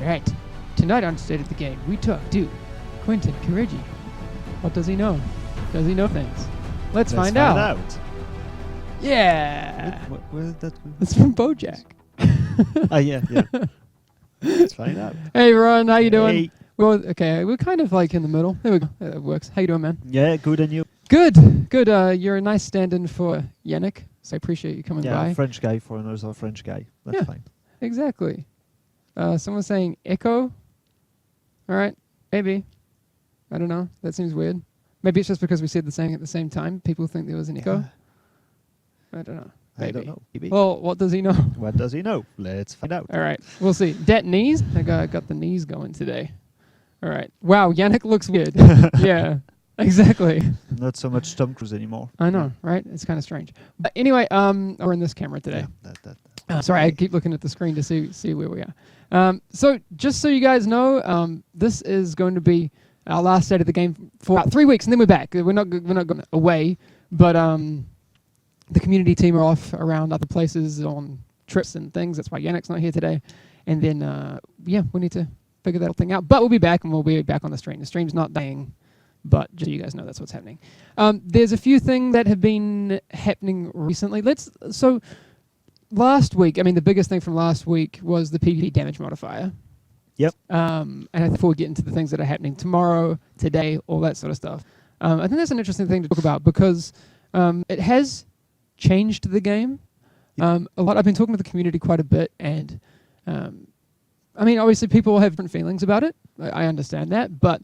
Right. Tonight on State of the Game, we talk to Quentin Corrigi. What does he know? Does he know things? Let's find out. Yeah. Where did that? It's from BoJack. Yeah. Let's find out. Hey, Ron, how you doing? Hey. Well, okay, we're kind of like in the middle. There we go. That works. How you doing, man? Yeah, good, and you? Good. You're a nice stand-in for Yannick, so I appreciate you coming by. Yeah, French guy for another French guy. That's fine. Exactly. Someone's saying echo. All right, maybe. I don't know. That seems weird. Maybe it's just because we said the saying at the same time. People think there was an echo. I don't know. Maybe. I don't know. Maybe. Well, what does he know? What does he know? Let's find out. All right, we'll see. Dat knees? I got the knees going today. All right. Wow, Yannick looks weird. Yeah, exactly. Not so much Tom Cruise anymore. I know, right? It's kind of strange. But anyway, we're in this camera today. Yeah, sorry, I keep looking at the screen to see where we are. So just so you guys know, this is going to be our last State of the Game for about 3 weeks, and then we're back. We're not going away, but the community team are off around other places on trips and things. That's why Yannick's not here today. And then we need to figure that whole thing out. But we'll be back, and we'll be back on the stream. The stream's not dying, but just so you guys know, that's what's happening. There's a few things that have been happening recently. So last week, I mean, the biggest thing from last week was the PvP damage modifier. Yep. And I think before we get into the things that are happening tomorrow, today, all that sort of stuff, I think that's an interesting thing to talk about because it has changed the game a lot. I've been talking to the community quite a bit, and I mean, obviously people have different feelings about it. I understand that, but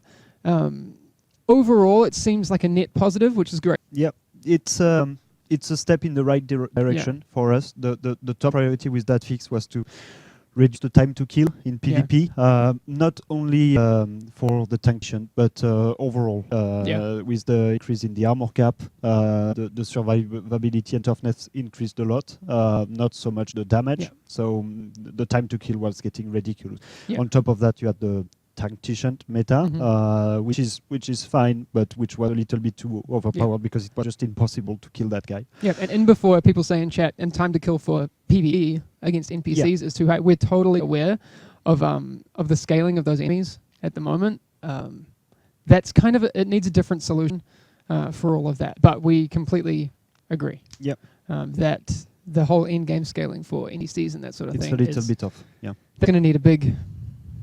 overall, it seems like a net positive, which is great. Yep. It's a step in the right direction for us. The top priority with that fix was to reduce the time to kill in PvP, not only for the tank, but overall. With the increase in the armor cap, the survivability and toughness increased a lot, not so much the damage. Yeah. So the time to kill was getting ridiculous. Yeah. On top of that, you had the tank meta, which is fine, but which was a little bit too overpowered because it was just impossible to kill that guy. Yeah, and before people say in chat, and time to kill for PvE against NPCs is too high. We're totally aware of the scaling of those enemies at the moment. That's kind of it needs a different solution for all of that, but we completely agree. Yep. That the whole in-game scaling for NPCs and that sort of thing. It's a little bit off. Yeah. They're going to need a big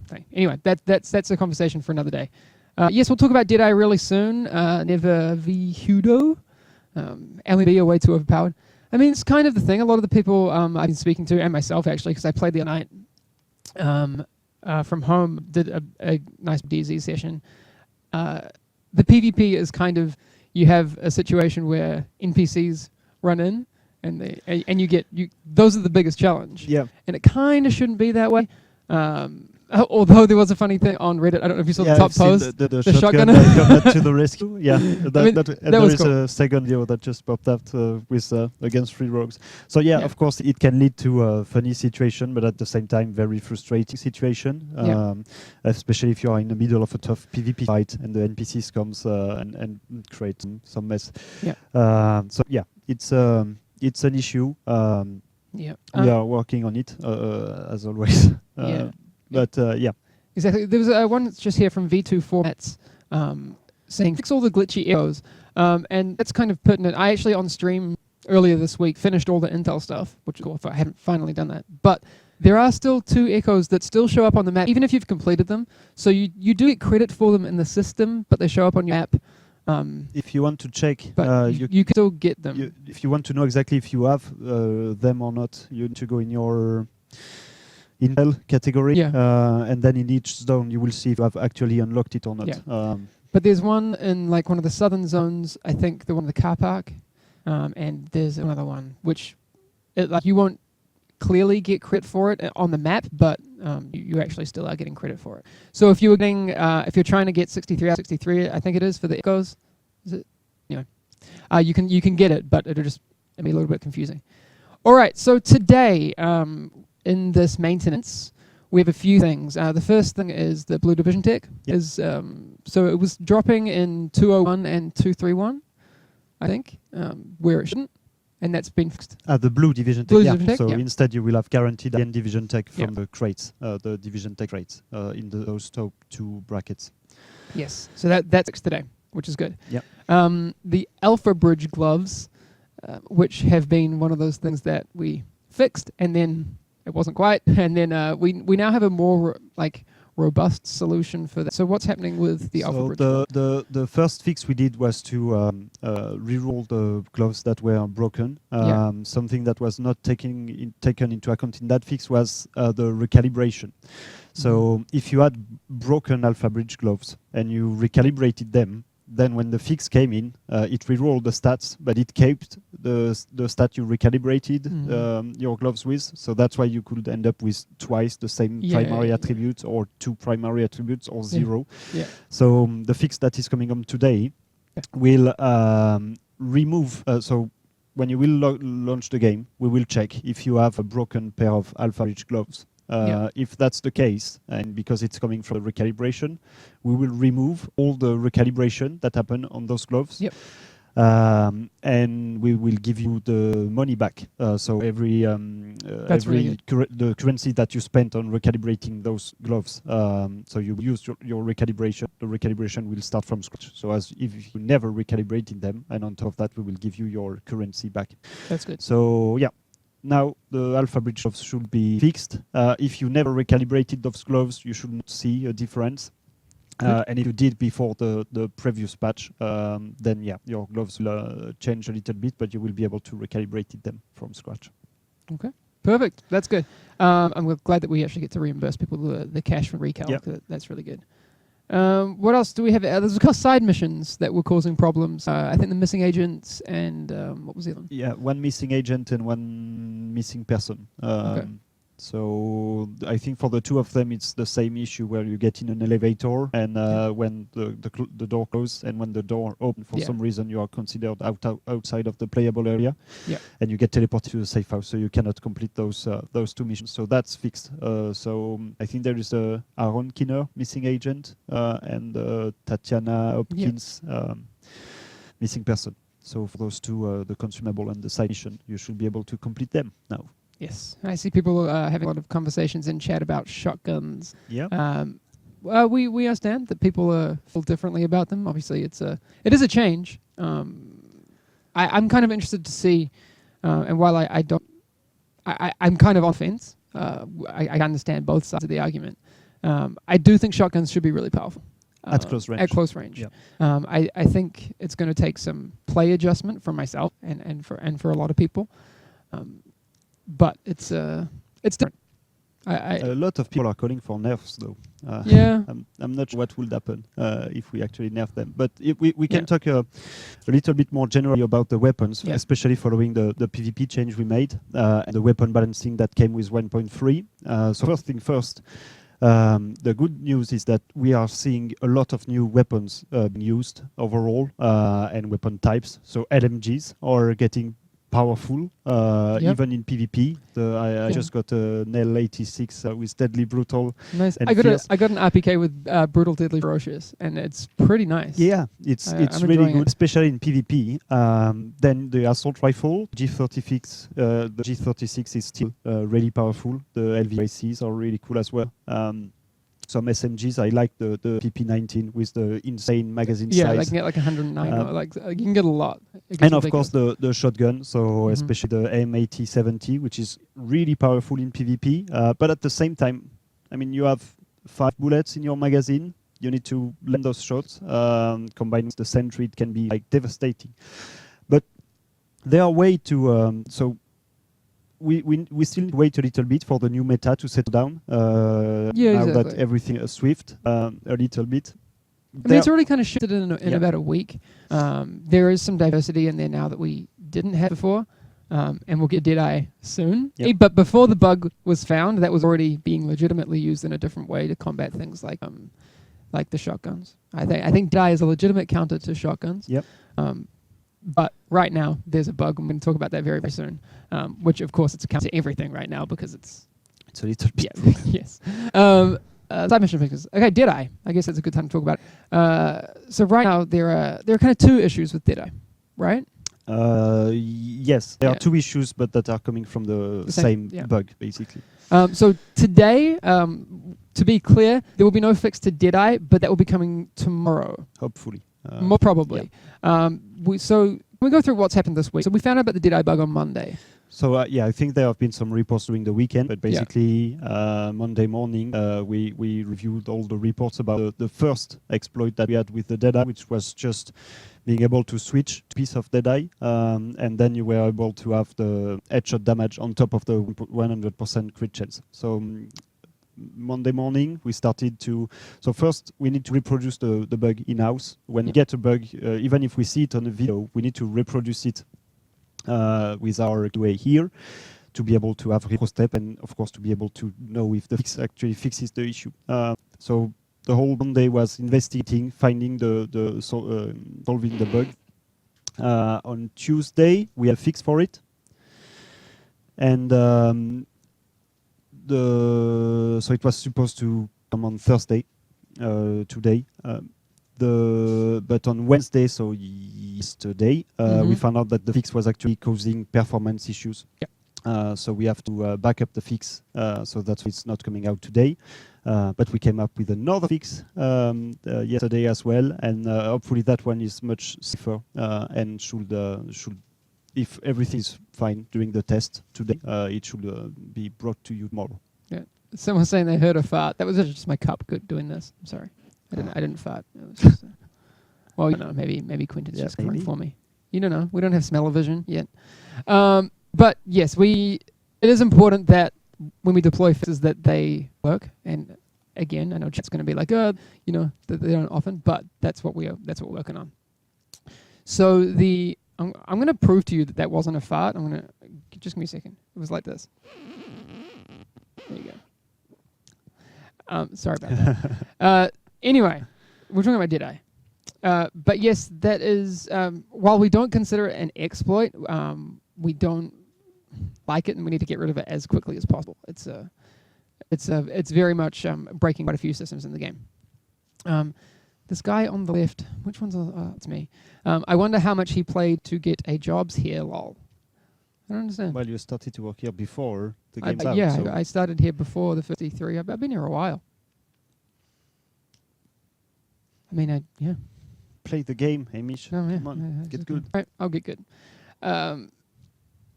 thing. Anyway, that's a conversation for another day. Yes, we'll talk about DeadEye really soon. Never v Hudo. LEB are way too overpowered. I mean, it's kind of the thing. A lot of the people I've been speaking to, and myself actually, because I played the other night from home, did a nice DZ session. The PvP is kind of, you have a situation where NPCs run in, and those are the biggest challenge. Yeah. And it kind of shouldn't be that way. Although there was a funny thing on Reddit, I don't know if you saw the top post, the shotgun coming to the rescue. Yeah, that there was is cool. a second video that just popped up with against 3 rogues. So yeah, Yeah. of course it can lead to a funny situation, but at the same time very frustrating situation. Especially if you are in the middle of a tough PvP fight and the NPCs comes and create some mess. Yeah. So yeah, it's an issue. We are working on it as always. But yeah. Exactly. There was one that's just here from V2 Formats saying, fix all the glitchy echoes. And that's kind of pertinent. I actually, on stream earlier this week, finished all the Intel stuff, which is cool. I haven't finally done that. But there are still 2 echoes that still show up on the map, even if you've completed them. So you do get credit for them in the system, but they show up on your app. If you want to check, but you can still get them. If you want to know exactly if you have them or not, you need to go in your Intel category, and then in each zone you will see if you have actually unlocked it or not. Yeah. But there's one in like one of the southern zones, I think the one in the car park, and there's another one which you won't clearly get credit for it on the map, but you actually still are getting credit for it. So if you were getting, if you're trying to get 63 out of 63, I think it is for the echoes, is it? Anyway, you can get it, but it'll be a little bit confusing. All right, so today in this maintenance, we have a few things. The first thing is the Blue Division tech. Yep. So it was dropping in 201 and 231, I think, where it shouldn't. and that's been fixed. The blue Division Tech. Blue Yeah. Division Tech, So yeah. instead, you will have guaranteed again Division Tech from Yeah. the crates, the Division Tech crates in those top 2 brackets. Yes. So that's fixed today, which is good. Yeah. The Alpha Bridge gloves, which have been one of those things that we fixed, and then it wasn't quite, and then we now have a more robust solution for that. So what's happening with the Alpha Bridge? The first fix we did was to re-roll the gloves that were broken. Something that was not taken into account in that fix was the recalibration. So if you had broken Alpha Bridge gloves and you recalibrated them, then when the fix came in, it re-rolled the stats, but it kept the stat you recalibrated your gloves with. So that's why you could end up with twice the same primary attributes, or 2 primary attributes, or 0. Yeah. So the fix that is coming on today will remove. So when you will launch the game, we will check if you have a broken pair of Alpha Bridge gloves. If that's the case, and because it's coming from the recalibration, we will remove all the recalibration that happened on those gloves. Yep. And we will give you the money back. So every really the currency that you spent on recalibrating those gloves. So you use your recalibration. The recalibration will start from scratch. So as if you never recalibrated them, and on top of that, we will give you your currency back. That's good. So yeah. Now the Alpha Bridge gloves should be fixed. If you never recalibrated those gloves, you should not see a difference. And if you did before the previous patch, then yeah, your gloves will change a little bit, but you will be able to recalibrate them from scratch. Okay, perfect. That's good. I'm glad that we actually get to reimburse people the cash for recal. Yep. That's really good. What else do we have? There's a couple side missions that were causing problems. I think the missing agents and what was the other one? Yeah, 1 missing agent and 1 missing person. Okay. So I think for the 2 of them, it's the same issue where you get in an elevator, and when the door closes, and when the door opens, for some reason you are considered outside of the playable area, and you get teleported to the safe house, so you cannot complete those 2 missions. So that's fixed. So I think there is a Aaron Kinner missing agent and Tatiana Hopkins missing person. So for those 2, the consumable and the side mission, you should be able to complete them now. Yes, I see people having a lot of conversations in chat about shotguns. Yeah. We understand that people feel differently about them. Obviously, it is a change. I'm kind of interested to see, and while I'm kind of on the fence. I understand both sides of the argument. I do think shotguns should be really powerful. At close range. At close range. Yeah. I think it's going to take some play adjustment for myself and for a lot of people. But it's different. A lot of people are calling for nerfs, though. I'm not sure what would happen if we actually nerf them. But we can talk a little bit more generally about the weapons, especially following the PvP change we made and the weapon balancing that came with 1.3. So first thing first, the good news is that we are seeing a lot of new weapons being used overall and weapon types. So LMGs are getting powerful, even in PvP. I just got an L86 with Deadly Brutal. Nice. And I got an RPK with Brutal, Deadly, Ferocious, and it's pretty nice. Yeah, it's really good, especially in PvP. Then the assault rifle, G36, the G36 is still really powerful. The LVICs are really cool as well. Some SMGs, I like the PP19 with the insane magazine size. Yeah, I can get like 109. You can get a lot. And of course the shotgun, so especially the M8070, which is really powerful in PvP. But at the same time, I mean, you have 5 bullets in your magazine. You need to land those shots. Combining the sentry, it can be like devastating. But there are ways to we still need to wait a little bit for the new meta to settle down. Now that everything is swift, a little bit. I mean, it's already kind of shifted in about a week. There is some diversity in there now that we didn't have before, and we'll get DeadEye soon. Yep. But before the bug was found, that was already being legitimately used in a different way to combat things like the shotguns. I think DeadEye is a legitimate counter to shotguns. Yep. But right now, there's a bug. I'm going to talk about that very, very soon. Which, of course, it's a counter to everything right now because it's a little bit. Yeah, yes. Side mission fixes. Okay, DeadEye. I guess that's a good time to talk about it. So right now, there are kind of 2 issues with DeadEye, right? Yes, there are two issues, but that are coming from the same bug, basically. So today, to be clear, there will be no fix to DeadEye, but that will be coming tomorrow. Hopefully. More probably. So we go through what's happened this week. So we found out about the DeadEye bug on Monday. So I think there have been some reports during the weekend, but basically Monday morning we reviewed all the reports about the first exploit that we had with the DeadEye, which was just being able to switch to a piece of DeadEye, and then you were able to have the headshot damage on top of the 100% crit chance. So Monday morning we started to, so first we need to reproduce the bug in-house. When we get a bug, even if we see it on a video, we need to reproduce it with our QA here to be able to have a retro step, and of course to be able to know if the fix actually fixes the issue. So the whole Monday was investigating, finding solving the bug. On Tuesday we have fix for it, and so it was supposed to come on Thursday, today. But on Wednesday, so yesterday, we found out that the fix was actually causing performance issues. So we have to back up the fix, so that's why it's not coming out today. But we came up with another fix yesterday as well, and hopefully that one is much safer and should, if everything is fine during the test today, it should be brought to you tomorrow. Yeah. Someone's saying they heard a fart. That was just my cup doing this. I'm sorry. I didn't fart. It was just, well, you know, maybe Quentin's just coming for me. You don't know. We don't have smell-o-vision yet. But yes, it is important that when we deploy fixes that they work. And again, I know chat's going to be like, you know, that they don't often, but that's what we're working on. So I'm going to prove to you that wasn't a fart. I'm going to just give me a second. It was like this. There you go. Sorry about that. Anyway, we're talking about DeadEye. But yes, that is, while we don't consider it an exploit, we don't like it, and we need to get rid of it as quickly as possible. It's very much breaking quite a few systems in the game. This guy on the left, which one's it's me. I wonder how much he played to get a jobs here, lol. I don't understand. Well, you started to work here before the game's out. Yeah, so I started here before the 53. I've been here a while. I mean, yeah. Play the game, Hamish. Oh, yeah. Come on, get good. Right, I'll get good.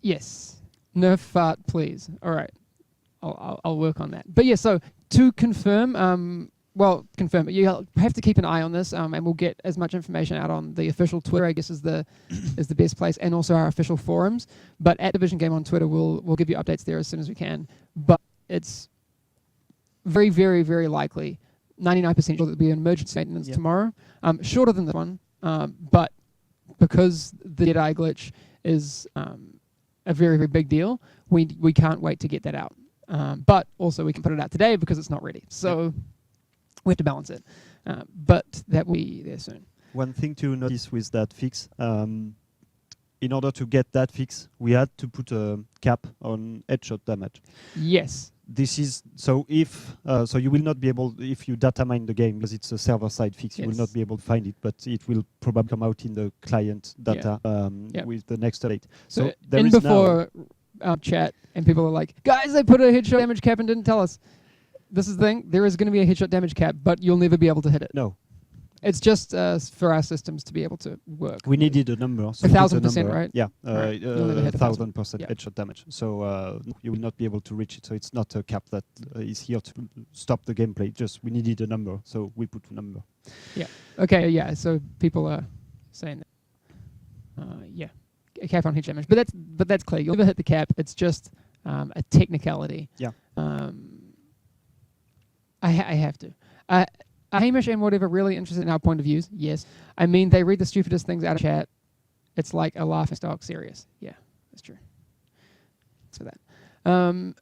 Yes. Nerf fart, please. All right. I'll work on that. But yeah, so to confirm, you have to keep an eye on this, and we'll get as much information out on the official Twitter, I guess is the best place, and also our official forums. But at Division Game on Twitter, we'll give you updates there as soon as we can. But it's very, very, very likely, 99% sure there'll be an emergency maintenance tomorrow. Shorter than this one, but because the DeadEye glitch is a very, very big deal, we can't wait to get that out. But also we can put it out today because it's not ready. So we have to balance it. But that will be there soon. One thing to notice with that fix, in order to get that fix, we had to put a cap on headshot damage. Yes. This is so so you will not be able, if you data mine the game, because it's a server-side fix, you will not be able to find it, but it will probably come out in the client data with the next update. So there is before chat, and people are like, guys, they put a headshot damage cap and didn't tell us. This is the thing, there is going to be a headshot damage cap, but you'll never be able to hit it. No. It's just for our systems to be able to work. We needed a number. So 1,000%, right? Yeah, right. 1,000% headshot damage. So you will not be able to reach it. So it's not a cap that is here to stop the gameplay. Just we needed a number, so we put a number. Yeah. Okay. Yeah. So people are saying that. A cap on headshot damage, but that's clear. You'll never hit the cap. It's just a technicality. Yeah. I have to. Hamish and whatever really interested in our point of views. Yes. I mean, they read the stupidest things out of chat. It's like a laughing stock serious. Yeah, that's true. Thanks for that.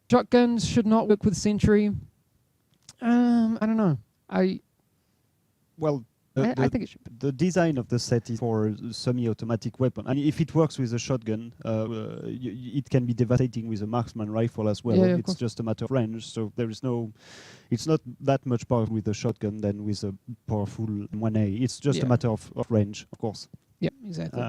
Shotguns should not work with Sentry. I don't know. I think it should. The design of the set is for semi-automatic weapon. I mean, if it works with a shotgun, it can be devastating with a marksman rifle as well. Yeah, it's just a matter of range. So there is it's not that much power with a shotgun than with a powerful 1A. It's just a matter of range, of course. Yep, exactly.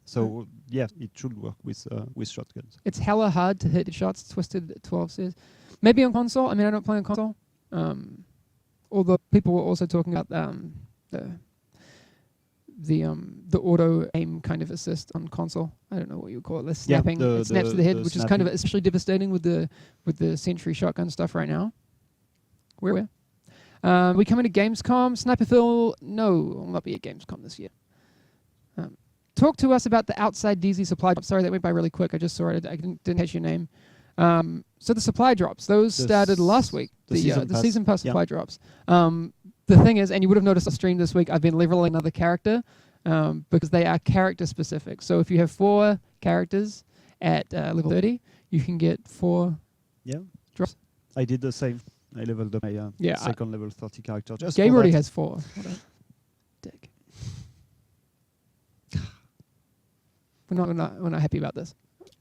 So it should work with shotguns. It's hella hard to hit shots. Twisted 12 says, maybe on console. I mean, I don't play on console. Although people were also talking about the auto aim kind of assist on console. I don't know what you call it. The snapping. It snaps to the head, which is kind of especially devastating with the Sentry shotgun stuff right now. Where? We come into Gamescom. Sniper Phil, no, will not be at Gamescom this year. Talk to us about the outside DZ supply drops. Sorry, that went by really quick. I just saw it. I didn't catch your name. So the supply drops, those started last week. The season pass supply drops. The thing is, and you would have noticed on stream this week, I've been leveling another character because they are character specific. So if you have 4 characters at level 30, you can get 4 drops. I did the same. I leveled up my second level 30 character. Gabe already has 4. What a dick. We're not happy about this.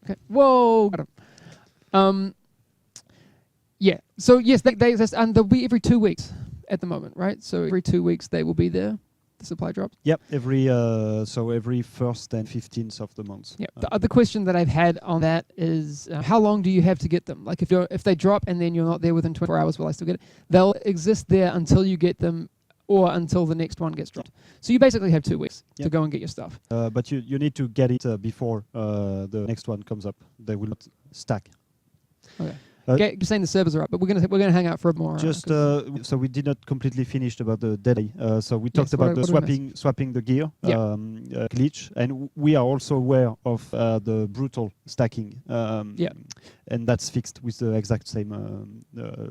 Okay. Whoa. Yeah. So yes, and they'll be every 2 weeks at the moment, right? So every 2 weeks they will be there. The supply drops. Yep. Every first and 15th of the month. Yeah. The other question that I've had on that is how long do you have to get them? Like if they drop and then you're not there within 24 hours, will I still get it? They'll exist there until you get them, or until the next one gets dropped. So you basically have 2 weeks to go and get your stuff. But you need to get it before the next one comes up. They will not stack. Okay. You're saying the servers are up, but we're gonna hang out for more. So we did not completely finish about the DeadEye. So we talked about the swapping the gear glitch, and we are also aware of the brutal stacking. And that's fixed with the exact same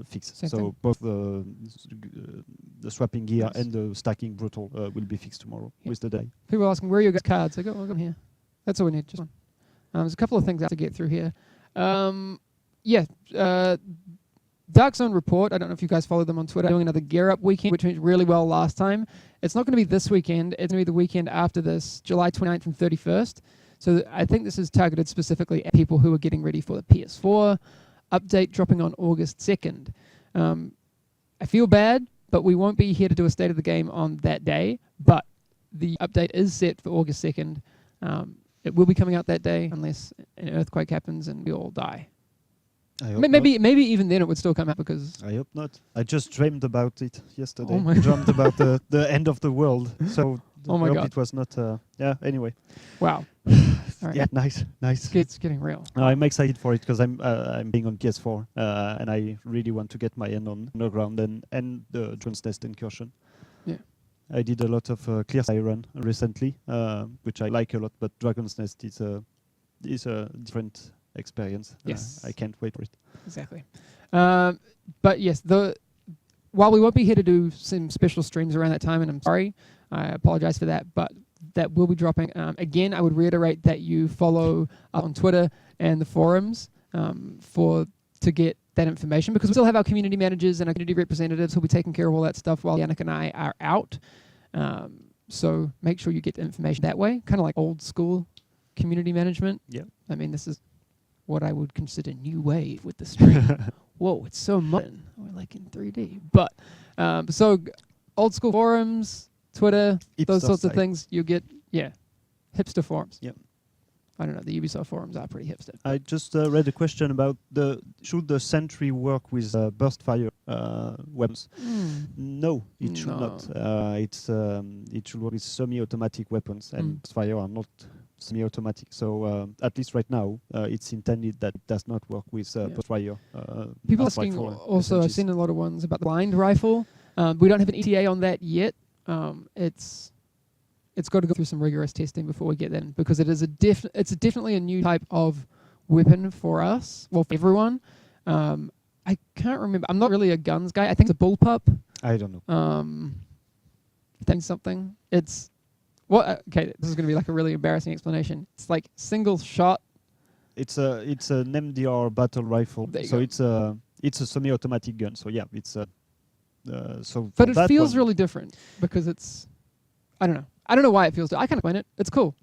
fix. So both the swapping gear and the stacking brutal will be fixed tomorrow with the DeadEye. People are asking where are your cards. I go, I'm here. That's all we need. Just one. There's a couple of things I have to get through here. Dark Zone Report, I don't know if you guys follow them on Twitter, doing another Gear Up weekend, which went really well last time. It's not going to be this weekend. It's going to be the weekend after this, July 29th and 31st. So I think this is targeted specifically at people who are getting ready for the PS4 update dropping on August 2nd. I feel bad, but we won't be here to do a state of the game on that day. But the update is set for August 2nd. It will be coming out that day unless an earthquake happens and we all die. Maybe even then it would still come out because... I hope not. I just dreamed about it yesterday. I dreamed about the end of the world. So I hope it was not... anyway. Wow. Right. Yeah, nice. It's getting real. I'm excited for it because I'm being on PS4 and I really want to get my hand on Underground and the Dragon's Nest Incursion. Yeah. I did a lot of Clear Sky run recently, which I like a lot, but Dragon's Nest is a different experience. Yes. I can't wait for it. Exactly. But yes, while we won't be here to do some special streams around that time, and I'm sorry, I apologize for that, but that will be dropping. Again, I would reiterate that you follow on Twitter and the forums to get that information, because we still have our community managers and our community representatives who'll be taking care of all that stuff while Yannick and I are out. So make sure you get the information that way, kind of like old school community management. Yeah. I mean, this is what I would consider new wave with the stream. Whoa, it's so modern. We're like in 3D. But so old school forums, Twitter, those sorts of things, you get, hipster forums. Yep. I don't know, the Ubisoft forums are pretty hipster. I just read a question about should the Sentry work with burst fire weapons? No, it should not. It should work with semi-automatic weapons, and burst fire are not semi-automatic. So at least right now, it's intended that it does not work with burst fire. People asking also, I've seen a lot of ones about the blind rifle. We don't have an ETA on that yet. It's got to go through some rigorous testing before we get in, because it is it's definitely a new type of weapon for us, well, for everyone. I can't remember. I'm not really a guns guy. I think it's a bullpup. I don't know. Think something. It's okay, this is going to be like a really embarrassing explanation. It's like single shot. It's an MDR battle rifle. So it's a semi-automatic gun. So yeah, it's so. But it feels really different because it's. I don't know. I don't know why it feels. I can't explain it. It's cool.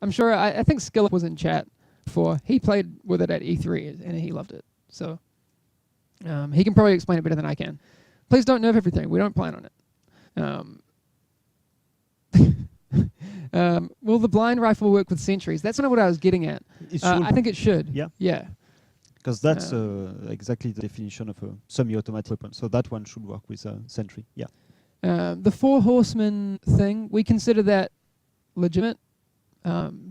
I'm sure. I think Skillip was in chat before. He played with it at E3 and he loved it. So he can probably explain it better than I can. Please don't nerf everything. We don't plan on it. Will the blind rifle work with sentries? That's not what I was getting at. I think it should. Yeah. Yeah. Because that's exactly the definition of a semi-automatic weapon. So that one should work with a sentry. Yeah. The Four Horsemen thing, we consider that legitimate.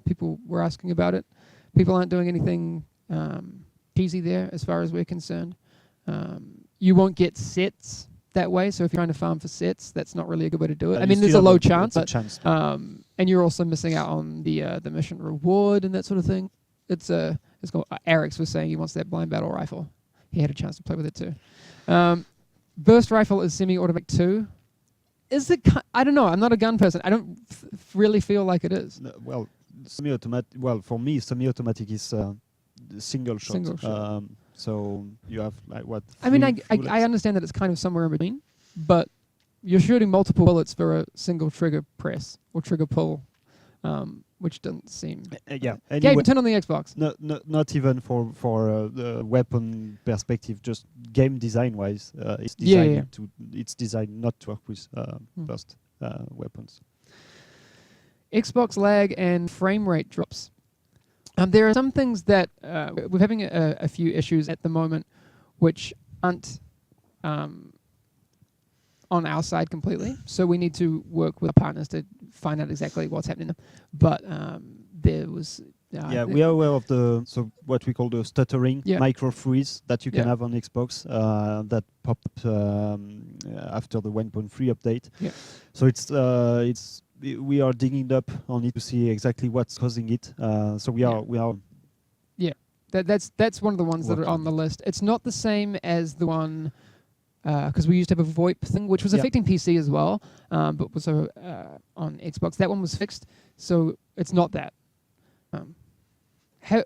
People were asking about it. People aren't doing anything cheesy there as far as we're concerned. You won't get sets that way, so if you're trying to farm for sets, that's not really a good way to do it. I mean, there's a low chance, but and you're also missing out on the mission reward and that sort of thing. It's called, Eric's was saying he wants that blind battle rifle. He had a chance to play with it too. Burst rifle is semi-automatic too. Is it? I don't know. I'm not a gun person. I don't really feel like it is. No, well, semi-automatic. Well, for me, semi-automatic is single shot. Single shot. So you have like what? I mean, I understand that it's kind of somewhere in between, but you're shooting multiple bullets for a single trigger press or trigger pull, which doesn't seem. Yeah. Anyway, Gabe, turn on the Xbox. Not even for the weapon perspective. Just game design wise, it's designed it's designed not to work with burst weapons. Xbox lag and frame rate drops. There are some things that we're having a few issues at the moment, which aren't on our side completely. So we need to work with our partners to find out exactly what's happening. But there was... we are aware of what we call the stuttering micro freeze that you can have on Xbox that popped after the 1.3 update. Yeah. So we are digging up on it to see exactly what's causing it. So we are. Yeah, that's one of the ones that are on the list. It's not the same as the one because we used to have a VoIP thing, which was affecting PC as well, but was on Xbox. That one was fixed, so it's not that.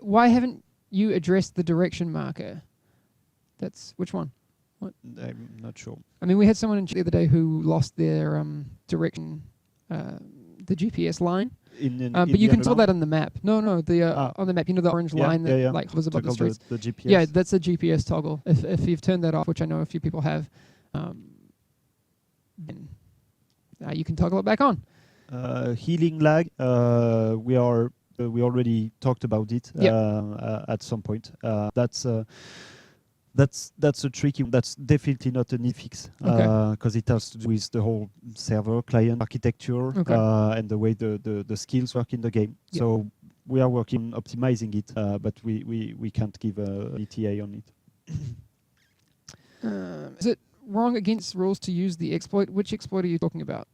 Why haven't you addressed the direction marker? That's which one? What? I'm not sure. I mean, we had someone the other day who lost their direction. The GPS line, but you can tell that on the map. No, on the map, the orange line that like hovers above the streets. The GPS. Yeah, that's a GPS toggle. If you've turned that off, which I know a few people have, then you can toggle it back on. Healing lag. We already talked about it at some point. That's a tricky one. That's definitely not an e-fix because it has to do with the whole server client architecture and the way the skills work in the game. Yep. So we are working on optimizing it, but we can't give an ETA on it. Is it wrong against rules to use the exploit? Which exploit are you talking about?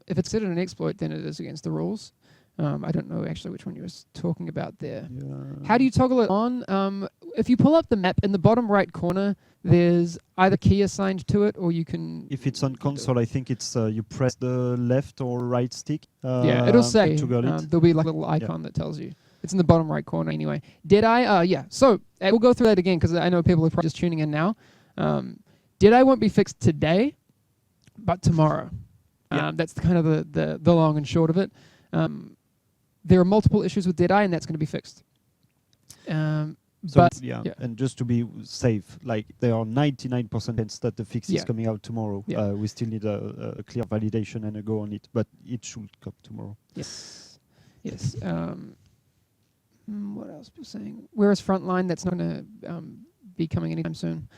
If it's considered an exploit, then it is against the rules. I don't know actually which one you were talking about there. Yeah. How do you toggle it on? If you pull up the map in the bottom right corner, there's either key assigned to it or you can... If it's on console, I think it's you press the left or right stick. It'll say, there'll be like a little icon that tells you. It's in the bottom right corner anyway. DeadEye, so we'll go through that again because I know people are probably just tuning in now. DeadEye won't be fixed today, but tomorrow. That's kind of the long and short of it. There are multiple issues with DeadEye, and that's going to be fixed. And just to be safe, like there are 99% chance that the fix is coming out tomorrow. Yeah. We still need a clear validation and a go on it, but it should come tomorrow. Yes. What else was saying? Whereas Frontline, that's not going to be coming anytime soon.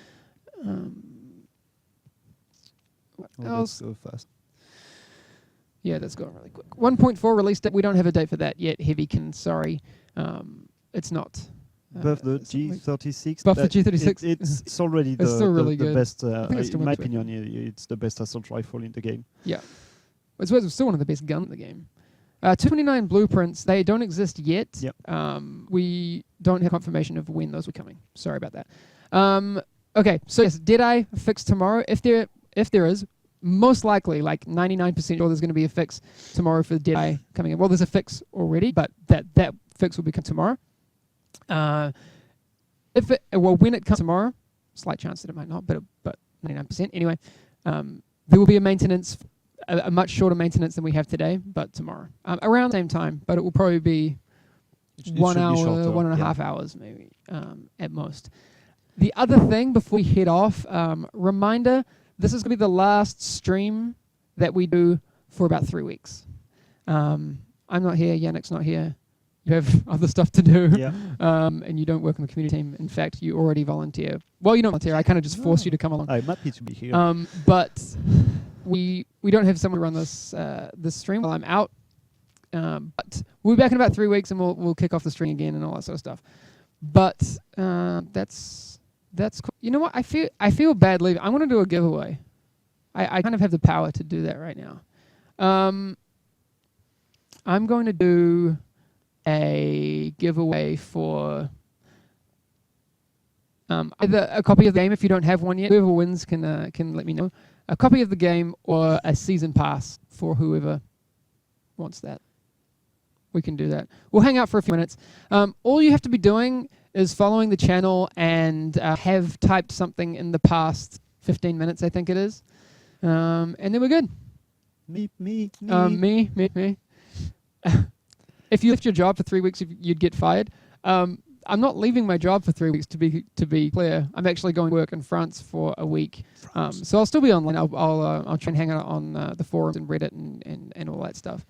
What else? That's so fast. Yeah, that's going really quick. 1.4 release date. We don't have a date for that yet. Heavykin, sorry. It's not. Buff the G36. Buff the G36. It's already the best. In my opinion, it's the best assault rifle in the game. Yeah. It's still one of the best guns in the game. 229 blueprints. They don't exist yet. Yep. We don't have confirmation of when those were coming. Sorry about that. Okay, so yes, DeadEye fixed tomorrow. If there is, most likely, like 99% sure there's going to be a fix tomorrow for DeadEye coming in. Well, there's a fix already, but that fix will be tomorrow. When it comes tomorrow, slight chance that it might not, but 99% anyway. There will be a maintenance, a much shorter maintenance than we have today, but tomorrow around the same time. But it will probably be 1 hour, shorter, 1.5 hours maybe at most. The other thing before we head off, reminder. This is going to be the last stream that we do for about 3 weeks. I'm not here. Yannick's not here. You have other stuff to do. Yeah. And you don't work on the community team. In fact, you already volunteer. Well, you don't volunteer. I kind of just force you to come along. I'm happy to be here. But we don't have someone run this this stream while I'm out. But we'll be back in about 3 weeks, and we'll kick off the stream again and all that sort of stuff. But that's cool. You know what? I feel bad leaving. I want to do a giveaway. I kind of have the power to do that right now. I'm going to do a giveaway for either a copy of the game if you don't have one yet. Whoever wins can let me know. A copy of the game or a season pass for whoever wants that. We can do that. We'll hang out for a few minutes. All you have to be doing is following the channel and have typed something in the past 15 minutes, I think it is. And then we're good. Me. Me. If you left your job for 3 weeks, you'd get fired. I'm not leaving my job for 3 weeks, to be clear. I'm actually going to work in France for a week. So I'll still be online. I'll try and hang out on the forums and Reddit and all that stuff.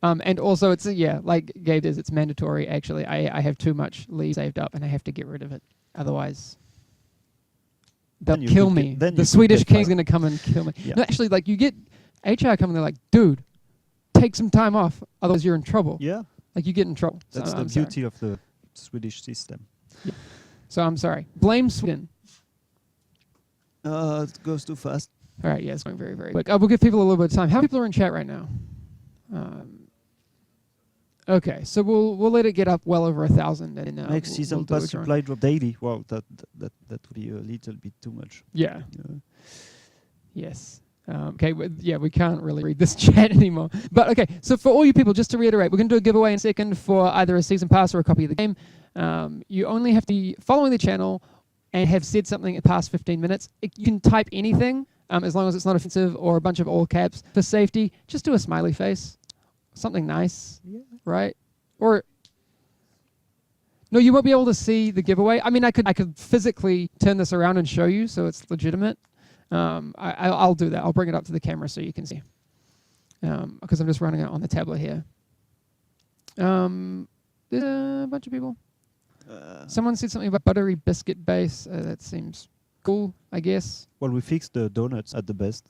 And also, it's like Gabe does, it's mandatory. Actually, I have too much leave saved up, and I have to get rid of it. Otherwise, they'll kill me. The Swedish king's going to come and kill me. Yeah. No, actually, like you get HR coming, they're like, dude, take some time off, otherwise you're in trouble. Yeah. Like you get in trouble. That's so the beauty of the Swedish system. Yeah. So I'm sorry. Blame Sweden. It goes too fast. All right, yeah, it's going very, very quick. We'll give people a little bit of time. How many people are in chat right now? Okay, so we'll let it get up well over 1,000, and next season pass supply drop daily. Well, that would be a little bit too much. Yeah. Yes. Okay. We can't really read this chat anymore. But okay, so for all you people, just to reiterate, we're going to do a giveaway in a second for either a season pass or a copy of the game. You only have to be following the channel and have said something in the past 15 minutes. You can type anything as long as it's not offensive or a bunch of all caps. For safety, just do a smiley face. Something nice, right? Or no, you won't be able to see the giveaway. I mean, I could physically turn this around and show you, so it's legitimate. I'll do that. I'll bring it up to the camera so you can see, because I'm just running it on the tablet here. There's a bunch of people. Someone said something about buttery biscuit base. That seems cool, I guess. Well, we fixed the donuts at the base.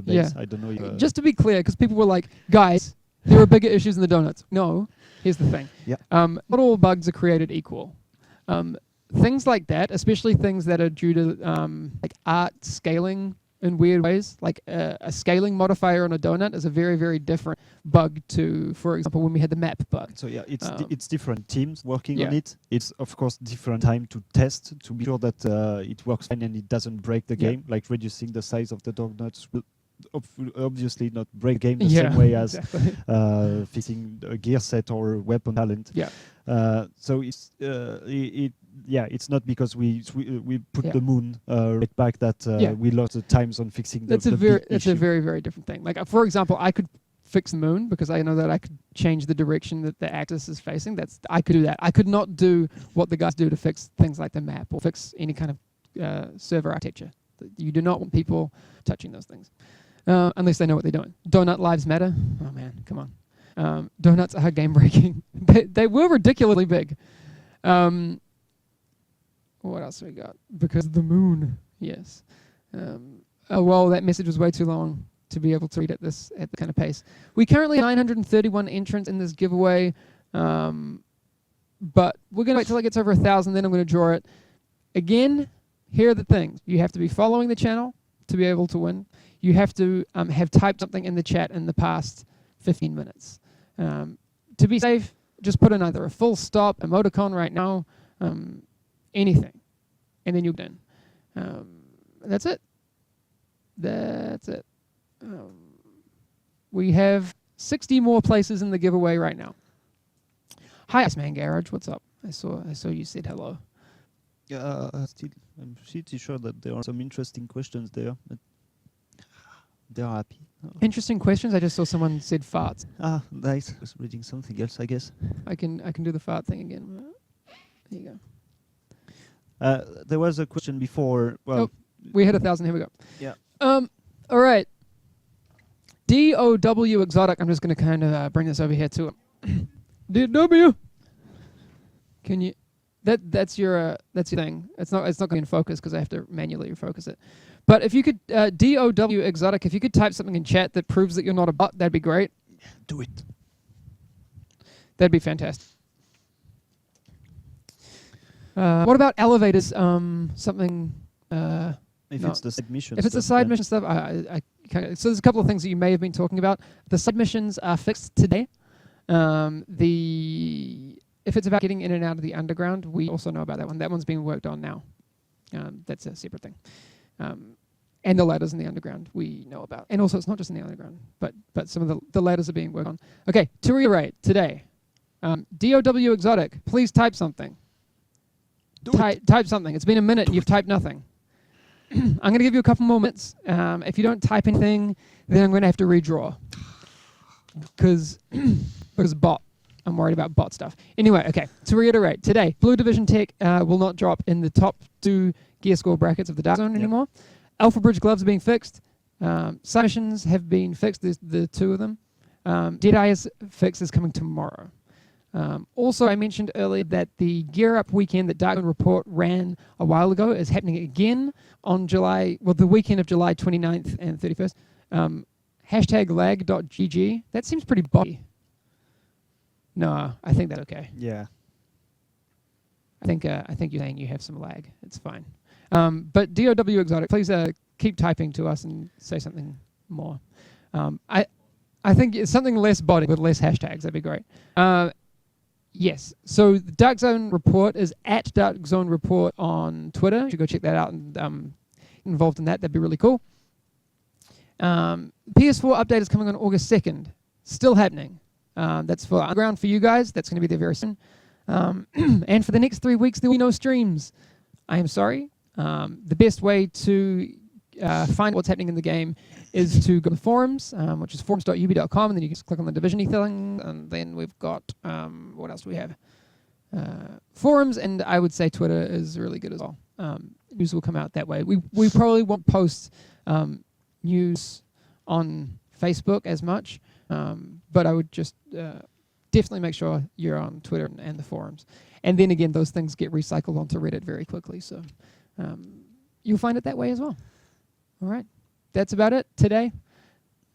Yeah. I don't know. Just to be clear, because people were like, guys, there are bigger issues in the donuts. No, here's the thing. Yeah. Not all bugs are created equal. Things like that, especially things that are due to like art scaling in weird ways, like a scaling modifier on a donut is a very, very different bug to, for example, when we had the map bug. So yeah, it's different teams working on it. It's of course different time to test to be sure that it works fine and it doesn't break the game. Like reducing the size of the donuts will obviously not break the game the same way as fixing a gear set or weapon talent. Yeah. So it's it's not because we put the moon right back that we lost the times on fixing the It's a very, very different thing. Like for example, I could fix the moon because I know that I could change the direction that the axis is facing. I could do that. I could not do what the guys do to fix things like the map or fix any kind of server architecture. You do not want people touching those things. Unless they know what they're doing. Donut lives matter. Oh man, come on. Donuts are game breaking. They were ridiculously big. What else we got? Because of the moon. Yes. Well, that message was way too long to be able to read at the kind of pace. We currently have 931 entrants in this giveaway. But we're gonna wait till it gets over 1,000. Then I'm gonna draw it. Again, here are the things. You have to be following the channel to be able to win. You have to have typed something in the chat in the past 15 minutes. To be safe, just put in either a full stop, emoticon right now, anything, and then you're done. That's it. That's it. We have 60 more places in the giveaway right now. Hi, Iceman Garage. What's up? I saw you said hello. I'm pretty sure that there are some interesting questions there. But they are happy. Interesting questions. I just saw someone said farts. Ah, nice. I was reading something else, I guess. I can do the fart thing again. There you go. There was a question before. Well, we hit 1,000. Here we go. Yeah. All right. DOW Exotic. I'm just going to kind of bring this over here to him. DW. Can you? That's your thing. It's not going to be in focus because I have to manually refocus it. But if you could DOW Exotic, if you could type something in chat that proves that you're not a bot, that'd be great. Do it. That'd be fantastic. What about elevators? Something. If it's the side mission. If it's the side mission stuff, so there's a couple of things that you may have been talking about. The side missions are fixed today. If it's about getting in and out of the underground, we also know about that one. That one's being worked on now. That's a separate thing. And the ladders in the underground we know about. And also, it's not just in the underground, but some of the ladders are being worked on. Okay, to reiterate, today, DOW Exotic, please type something. Type something. It's been a minute and you've typed nothing. I'm going to give you a couple more minutes. If you don't type anything, then I'm going to have to redraw. Because bot. I'm worried about bot stuff. Anyway, okay, to reiterate, today, Blue Division Tech will not drop in the top 2 gear score brackets of the Dark Zone anymore. Alpha Bridge gloves are being fixed. Side missions have been fixed. There's the 2 of them. DeadEye's fix is coming tomorrow. Also, I mentioned earlier that the Gear Up weekend that Dark Zone Report ran a while ago is happening again on the weekend of July 29th and 31st. Hashtag lag.gg. That seems pretty buggy. No, I think that's okay. Yeah. I think you're saying you have some lag. It's fine. But DOW Exotic, please keep typing to us and say something more. I think it's something less body with less hashtags. That'd be great. Yes. So the Dark Zone Report is at Dark Zone Report on Twitter. You should go check that out and get involved in that. That'd be really cool. PS4 update is coming on August 2nd. Still happening. That's for Underground for you guys. That's going to be there very soon. And for the next 3 weeks, there will be no streams. I am sorry. The best way to find what's happening in the game is to go to the forums, which is forums.ub.com, and then you can just click on the Division-y thing, and then we've got, what else do we have? Forums, and I would say Twitter is really good as well. News will come out that way. We probably won't post news on Facebook as much, but I would just definitely make sure you're on Twitter and the forums. And then again, those things get recycled onto Reddit very quickly, so you'll find it that way as well. All right. That's about it today.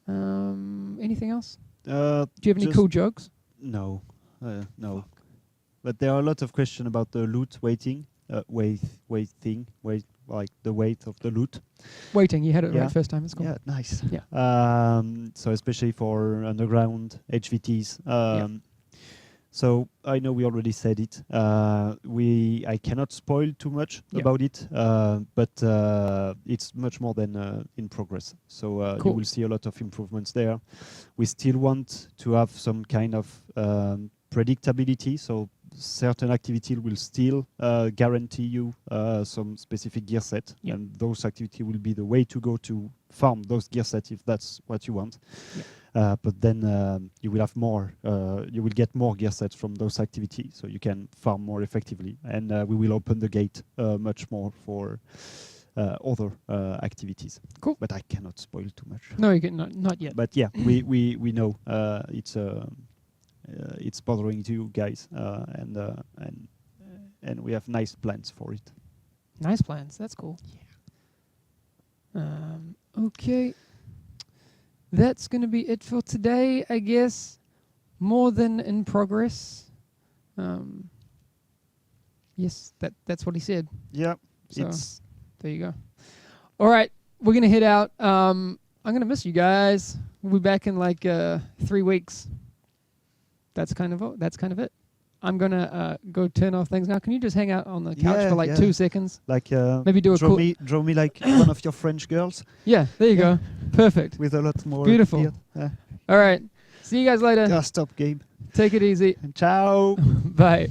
Anything else? Do you have any cool jokes? No. No. But there are a lot of questions about the loot weighting. Like the weight of the loot. Weighting, you had it right first time. It's cool. Yeah, nice. Yeah. So especially for underground HVTs. So I know we already said it. I cannot spoil too much about it, but it's much more than in progress. So you will see a lot of improvements there. We still want to have some kind of predictability. So certain activity will still guarantee you some specific gear set, and those activity will be the way to go to farm those gear sets if that's what you want. But then you will have more, you will get more gear sets from those activities, so you can farm more effectively. And we will open the gate much more for other activities. Cool. But I cannot spoil too much. No, you can not yet. But yeah, we know it's bothering you guys, and we have nice plans for it. Nice plans. That's cool. Yeah. Okay. That's going to be it for today, I guess. More than in progress. Yes, that's what he said. Yeah. So there you go. All right, we're going to head out. I'm going to miss you guys. We'll be back in like 3 weeks. That's kind of it. I'm gonna go turn off things now. Can you just hang out on the couch for like 2 seconds? Like maybe do a draw me like one of your French girls. Yeah, there you go. Perfect. With a lot more. Beautiful. All right. See you guys later. Stop, Gabe. Take it easy. Ciao. Bye.